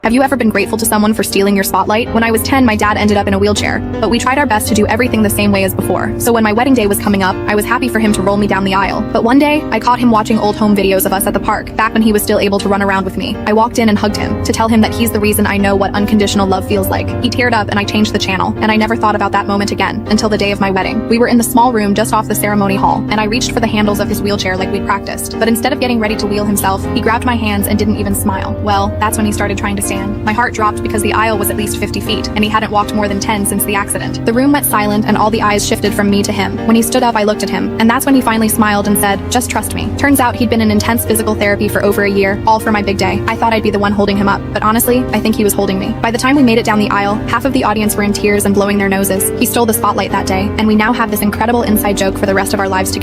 Have you ever been grateful to someone for stealing your spotlight? When I was 10, my dad ended up in a wheelchair, but we tried our best to do everything the same way as before. So when my wedding day was coming up, I was happy for him to roll me down the aisle. But one day, I caught him watching old home videos of us at the park, back when he was still able to run around with me. I walked in and hugged him, to tell him that he's the reason I know what unconditional love feels like. He teared up and I changed the channel, and I never thought about that moment again, until the day of my wedding. We were in the small room just off the ceremony hall, and I reached for the handles of his wheelchair like we'd practiced. But instead of getting ready to wheel himself, he grabbed my hands and didn't even smile. Well, that's when he started trying to stand. My heart dropped because the aisle was at least 50 feet, and he hadn't walked more than 10 since the accident. The room went silent, and all the eyes shifted from me to him. When he stood up, I looked at him, and that's when he finally smiled and said, "Just trust me." Turns out he'd been in intense physical therapy for over a year, all for my big day. I thought I'd be the one holding him up, but honestly, I think he was holding me. By the time we made it down the aisle, half of the audience were in tears and blowing their noses. He stole the spotlight that day, and we now have this incredible inside joke for the rest of our lives together.